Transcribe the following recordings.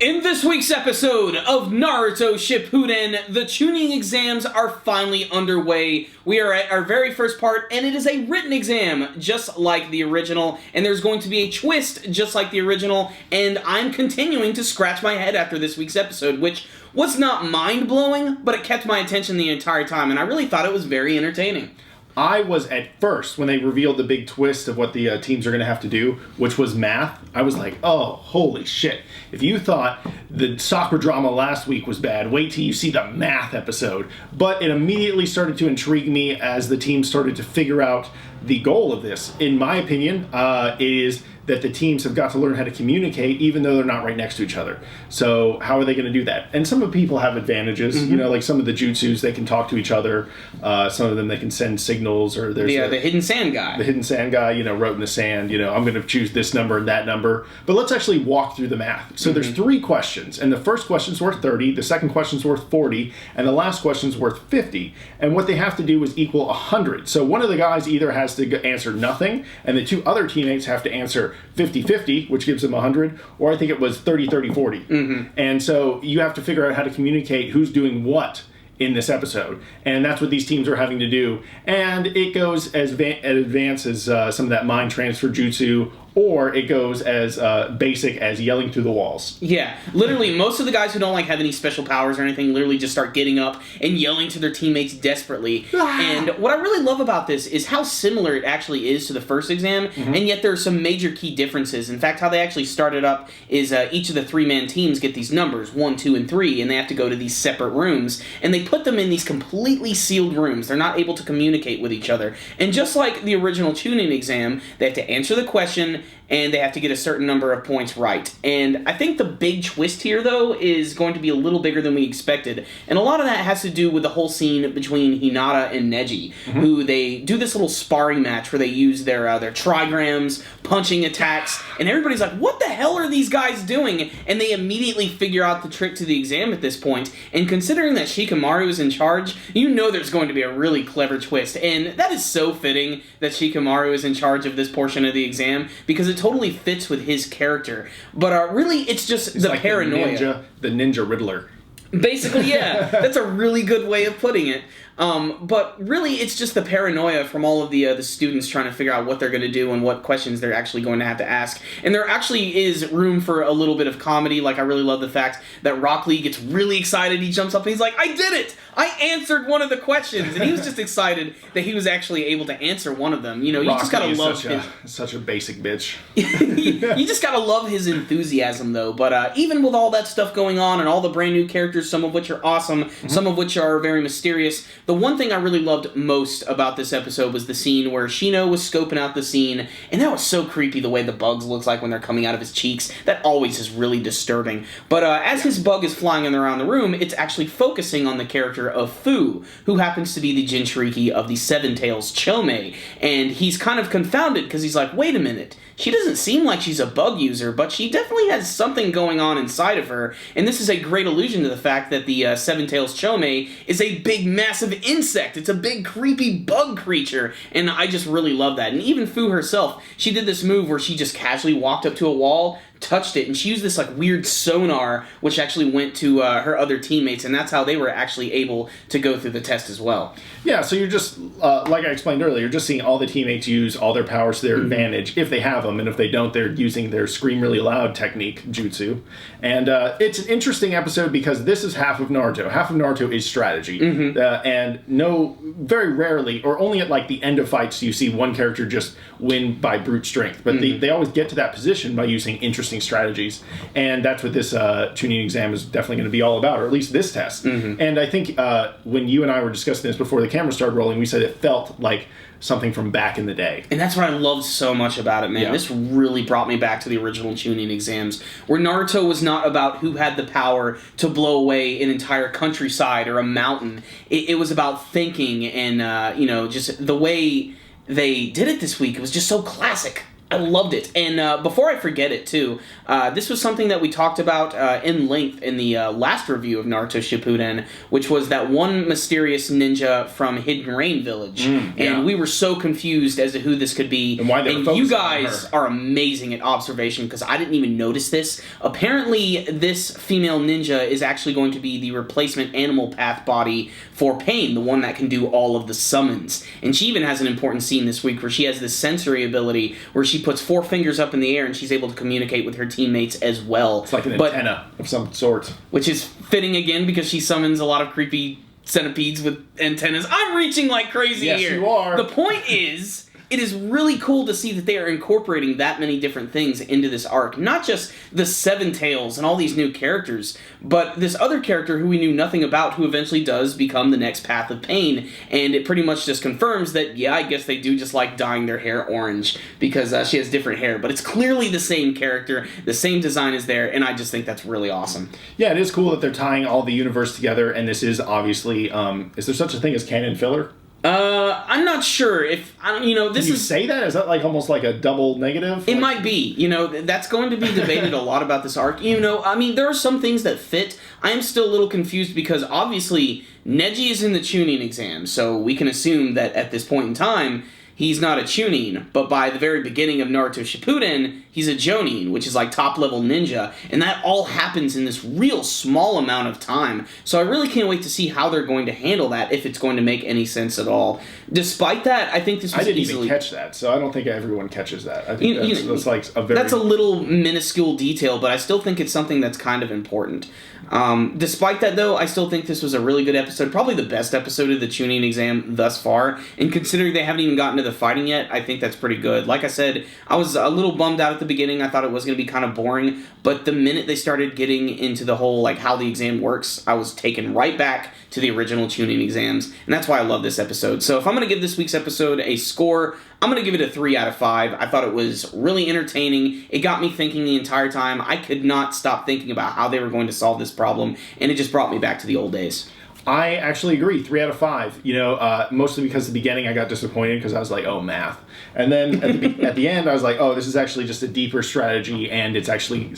In this week's episode of Naruto Shippuden, the tuning exams are finally underway. We are at our very first part, and it is a written exam, just like the original, and there's going to be a twist, just like the original, and I'm continuing to scratch my head after this week's episode, which was not mind-blowing, but it kept my attention the entire time, and I really thought it was very entertaining. I was, at first, when they revealed the big twist of what the teams are going to have to do, which was math, I was like, oh, holy shit. If you thought the soccer drama last week was bad, wait till you see the math episode. But it immediately started to intrigue me as the team started to figure out the goal of this. In my opinion, is that the teams have got to learn how to communicate even though they're not right next to each other. So how are they going to do that? And some of the people have advantages. Mm-hmm. You know, like some of the jutsus, they can talk to each other. Some of them, they can send signals. Or there's the hidden sand guy. The hidden sand guy, wrote in the sand, I'm going to choose this number and that number. But let's actually walk through the math. So there's 3 questions. And the first question's worth 30. The second question's worth 40. And the last question's worth 50. And what they have to do is equal 100. So one of the guys either has to answer nothing, and the 2 other teammates have to answer 50-50, which gives them 100, or I think it was 30-30-40. Mm-hmm. And so you have to figure out how to communicate who's doing what in this episode. And that's what these teams are having to do. And it goes as advanced as some of that mind transfer jutsu, or it goes as basic as yelling through the walls. Yeah, literally, most of the guys who don't have any special powers or anything literally just start getting up and yelling to their teammates desperately. And what I really love about this is how similar it actually is to the first exam, and yet there are some major key differences. In fact, how they actually started up is each of the 3-man teams get these numbers, 1, 2, and 3, and they have to go to these separate rooms, and they put them in these completely sealed rooms. They're not able to communicate with each other. And just like the original tuning exam, they have to answer the question, and they have to get a certain number of points right. And I think the big twist here, though, is going to be a little bigger than we expected. And a lot of that has to do with the whole scene between Hinata and Neji, who they do this little sparring match where they use their trigrams, punching attacks, and everybody's like, what the hell are these guys doing? And they immediately figure out the trick to the exam at this point. And considering that Shikamaru is in charge, there's going to be a really clever twist. And that is so fitting that Shikamaru is in charge of this portion of the exam, because it totally fits with his character. But really, it's just the like paranoia. The ninja Riddler. Basically, yeah. That's a really good way of putting it. But really, it's just the paranoia from all of the students trying to figure out what they're going to do and what questions they're actually going to have to ask. And there actually is room for a little bit of comedy. Like, I really love the fact that Rock Lee gets really excited. He jumps up and he's like, I did it! I answered one of the questions! And he was just excited that he was actually able to answer one of them. You just gotta love such a basic bitch. You just gotta love his enthusiasm, though. But even with all that stuff going on and all the brand new characters, some of which are awesome, some of which are very mysterious, the one thing I really loved most about this episode was the scene where Shino was scoping out the scene, and that was so creepy, the way the bugs look like when they're coming out of his cheeks. That always is really disturbing. But as his bug is flying around the room, it's actually focusing on the character of Fu, who happens to be the Jinchuriki of the Seven Tails Chome, and he's kind of confounded because he's like, wait a minute, she doesn't seem like she's a bug user, but she definitely has something going on inside of her, and this is a great allusion to the fact that the Seven Tails Chome is a big, massive insect. It's a big, creepy bug creature, and I just really love that. And even Fu herself, she did this move where she just casually walked up to a wall, touched it, and she used this weird sonar which actually went to her other teammates, and that's how they were actually able to go through the test as well. Yeah, so you're just, like I explained earlier, you're just seeing all the teammates use all their powers to their advantage, if they have them, and if they don't, they're using their scream really loud technique, jutsu. And it's an interesting episode because this is half of Naruto. Half of Naruto is strategy. And very rarely, or only at the end of fights, do you see one character just win by brute strength. But they always get to that position by using interesting strategies, and that's what this tuning exam is definitely going to be all about, or at least this test. And I think when you and I were discussing this before the camera started rolling, we said it felt like something from back in the day. And that's what I loved so much about it, man. Yeah. This really brought me back to the original tuning exams, where Naruto was not about who had the power to blow away an entire countryside or a mountain. It was about thinking and, just the way they did it this week. It was just so classic. I loved it. And before I forget it, too, this was something that we talked about in length in the last review of Naruto Shippuden, which was that one mysterious ninja from Hidden Rain Village. And we were so confused as to who this could be. And why they were you focusing on guys her. are amazing at observation, because I didn't even notice this. Apparently, this female ninja is actually going to be the replacement animal path body for Pain, the one that can do all of the summons. And she even has an important scene this week where she has this sensory ability where she puts 4 fingers up in the air and she's able to communicate with her teammates as well. It's like an antenna of some sort. Which is fitting again because she summons a lot of creepy centipedes with antennas. I'm reaching like crazy here. Yes, you are. The point is, it is really cool to see that they are incorporating that many different things into this arc. Not just the 7 Tails and all these new characters, but this other character who we knew nothing about who eventually does become the next Path of Pain. And it pretty much just confirms that, yeah, I guess they do just like dyeing their hair orange because she has different hair. But it's clearly the same character, the same design is there, and I just think that's really awesome. Yeah, it is cool that they're tying all the universe together, and this is obviously, is there such a thing as canon filler? I'm not sure if, this Can you is... say that? Is that like almost like a double negative? It might be. That's going to be debated a lot about this arc. There are some things that fit. I am still a little confused because, obviously, Neji is in the Chunin exam, so we can assume that at this point in time, he's not a Chunin, but by the very beginning of Naruto Shippuden, he's a Jonin, which is like top-level ninja, and that all happens in this real small amount of time. So I really can't wait to see how they're going to handle that, if it's going to make any sense at all. Despite that, I think this was I didn't easily... even catch that, so I don't think everyone catches that. I think that's like a very... That's a little minuscule detail, but I still think it's something that's kind of important. Despite that, though, I still think this was a really good episode, probably the best episode of the Chunin exam thus far, and considering they haven't even gotten to the fighting yet, I think that's pretty good. Like I said, I was a little bummed out at the beginning. I thought it was going to be kind of boring, but the minute they started getting into the whole, how the exam works, I was taken right back to the original Chunin exams, and that's why I love this episode. So if I'm going to give this week's episode a score, I'm going to give it a 3 out of 5. I thought it was really entertaining. It got me thinking the entire time. I could not stop thinking about how they were going to solve this problem, and it just brought me back to the old days. I actually agree, 3 out of 5. Mostly because at the beginning I got disappointed because I was like, oh, math. And then at the end I was like, oh, this is actually just a deeper strategy, and it's actually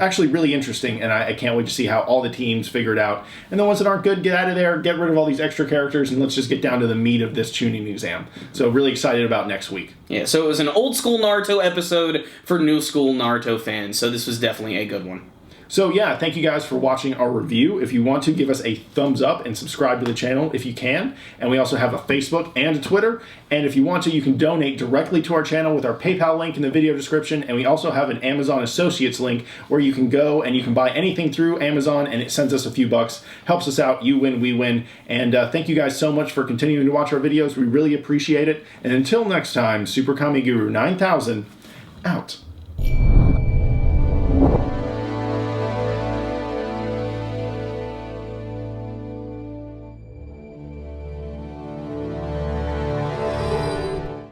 actually really interesting, and I can't wait to see how all the teams figure it out. And the ones that aren't good, get out of there, get rid of all these extra characters, and let's just get down to the meat of this Chunin exam. So really excited about next week. Yeah, so it was an old school Naruto episode for new school Naruto fans, so this was definitely a good one. So yeah, thank you guys for watching our review. If you want to, give us a thumbs up and subscribe to the channel if you can. And we also have a Facebook and a Twitter. And if you want to, you can donate directly to our channel with our PayPal link in the video description. And we also have an Amazon Associates link where you can go and you can buy anything through Amazon, and it sends us a few bucks. Helps us out. You win, we win. And thank you guys so much for continuing to watch our videos. We really appreciate it. And until next time, Super Kami Guru 9000 out.